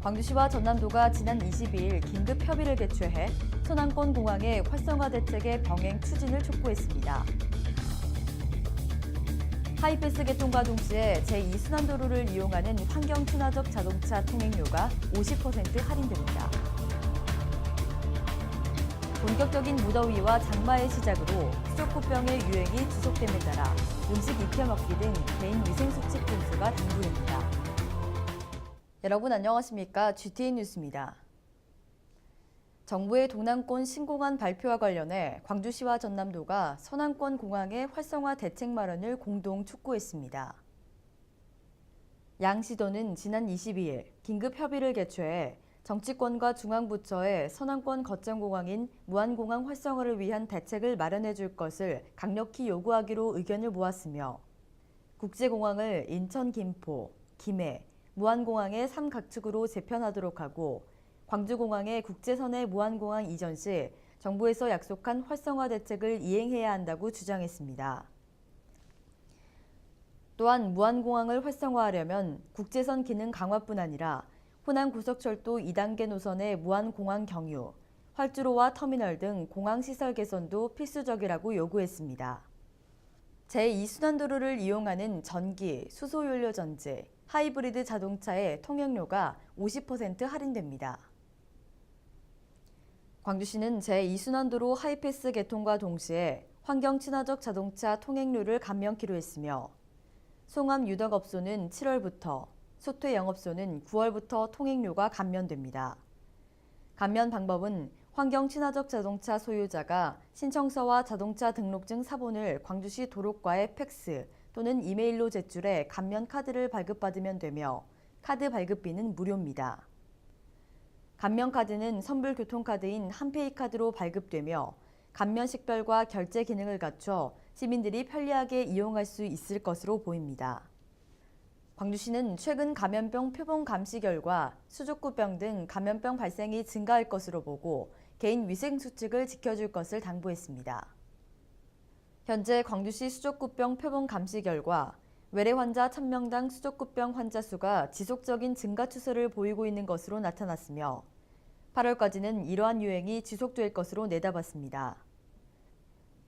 광주시와 전남도가 지난 22일 긴급 협의를 개최해 서남권 공항의 활성화 대책의 병행 추진을 촉구했습니다. 하이패스 개통과 동시에 제2순환도로를 이용하는 환경 친화적 자동차 통행료가 50% 할인됩니다. 본격적인 무더위와 장마의 시작으로 수족구병의 유행이 지속됨에 따라 음식 익혀 먹기 등 개인 위생 수칙 준수가 당부됩니다. 여러분 안녕하십니까? GTN 뉴스입니다. 정부의 동남권 신공항 발표와 관련해 광주시와 전남도가 서남권 공항의 활성화 대책 마련을 공동 촉구했습니다. 양 시도는 지난 22일 긴급 협의를 개최해 정치권과 중앙부처에 서남권 거점공항인 무안공항 활성화를 위한 대책을 마련해 줄 것을 강력히 요구하기로 의견을 모았으며 국제공항을 인천 김포, 김해, 무안공항의 3각축으로 재편하도록 하고 광주공항의 국제선의 무안공항 이전 시 정부에서 약속한 활성화 대책을 이행해야 한다고 주장했습니다. 또한 무안공항을 활성화하려면 국제선 기능 강화뿐 아니라 호남고속철도 2단계 노선의 무안공항 경유, 활주로와 터미널 등 공항시설 개선도 필수적이라고 요구했습니다. 제2순환도로를 이용하는 전기, 수소연료전지, 하이브리드 자동차의 통행료가 50% 할인됩니다. 광주시는 제2순환도로 하이패스 개통과 동시에 환경 친화적 자동차 통행료를 감면키로 했으며 송암 유덕업소는 7월부터, 소퇴 영업소는 9월부터 통행료가 감면됩니다. 감면 방법은 환경 친화적 자동차 소유자가 신청서와 자동차 등록증 사본을 광주시 도로과에 팩스 또는 이메일로 제출해 감면 카드를 발급받으면 되며 카드 발급비는 무료입니다. 감면 카드는 선불 교통카드인 한페이 카드로 발급되며 감면 식별과 결제 기능을 갖춰 시민들이 편리하게 이용할 수 있을 것으로 보입니다. 광주시는 최근 감염병 표본 감시 결과 수족구병 등 감염병 발생이 증가할 것으로 보고 개인 위생 수칙을 지켜줄 것을 당부했습니다. 현재 광주시 수족구병 표본 감시 결과 외래 환자 1000명당 수족구병 환자 수가 지속적인 증가 추세를 보이고 있는 것으로 나타났으며 8월까지는 이러한 유행이 지속될 것으로 내다봤습니다.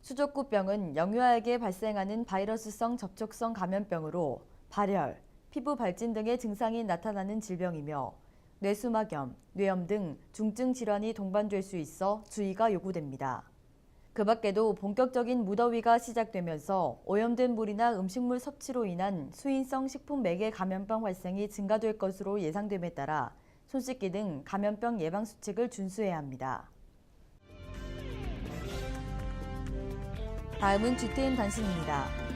수족구병은 영유아에게 발생하는 바이러스성 접촉성 감염병으로 발열, 피부 발진 등의 증상이 나타나는 질병이며 뇌수막염, 뇌염 등 중증 질환이 동반될 수 있어 주의가 요구됩니다. 그 밖에도 본격적인 무더위가 시작되면서 오염된 물이나 음식물 섭취로 인한 수인성 식품 매개 감염병 발생이 증가될 것으로 예상됨에 따라 손 씻기 등 감염병 예방 수칙을 준수해야 합니다. 다음은 GTN 단신입니다.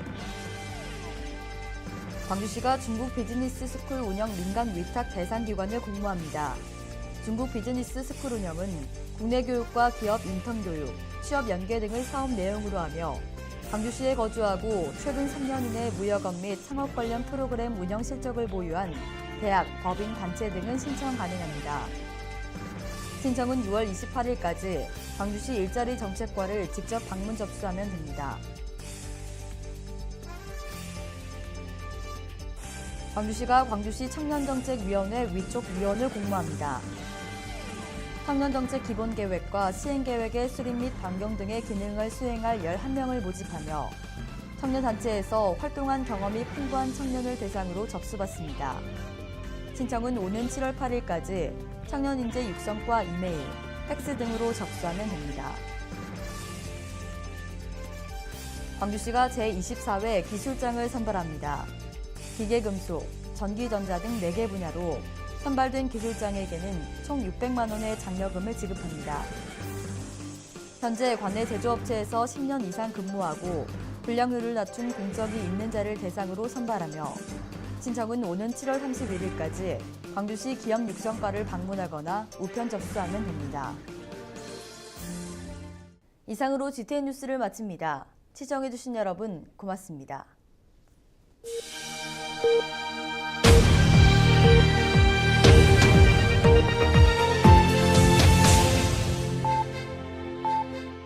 광주시가 중국 비즈니스 스쿨 운영 민간 위탁 대상기관을 공모합니다. 중국 비즈니스 스쿨 운영은 국내 교육과 기업 인턴 교육, 취업 연계 등을 사업 내용으로 하며 광주시에 거주하고 최근 3년 이내 무역업 및 창업 관련 프로그램 운영 실적을 보유한 대학, 법인, 단체 등은 신청 가능합니다. 신청은 6월 28일까지 광주시 일자리 정책과를 직접 방문 접수하면 됩니다. 광주시가 광주시 청년정책위원회 위촉 위원을 공모합니다. 청년정책 기본계획과 시행계획의 수립 및 변경 등의 기능을 수행할 11명을 모집하며 청년단체에서 활동한 경험이 풍부한 청년을 대상으로 접수받습니다. 신청은 오는 7월 8일까지 청년인재 육성과 이메일, 팩스 등으로 접수하면 됩니다. 광주시가 제24회 기술장을 선발합니다. 기계금속, 전기전자 등 4개 분야로 선발된 기술장에게는 총 600만 원의 장려금을 지급합니다. 현재 관내 제조업체에서 10년 이상 근무하고 불량률을 낮춘 공적이 있는 자를 대상으로 선발하며 신청은 오는 7월 31일까지 광주시 기업육성과를 방문하거나 우편 접수하면 됩니다. 이상으로 GTN 뉴스를 마칩니다. 시청해주신 여러분 고맙습니다.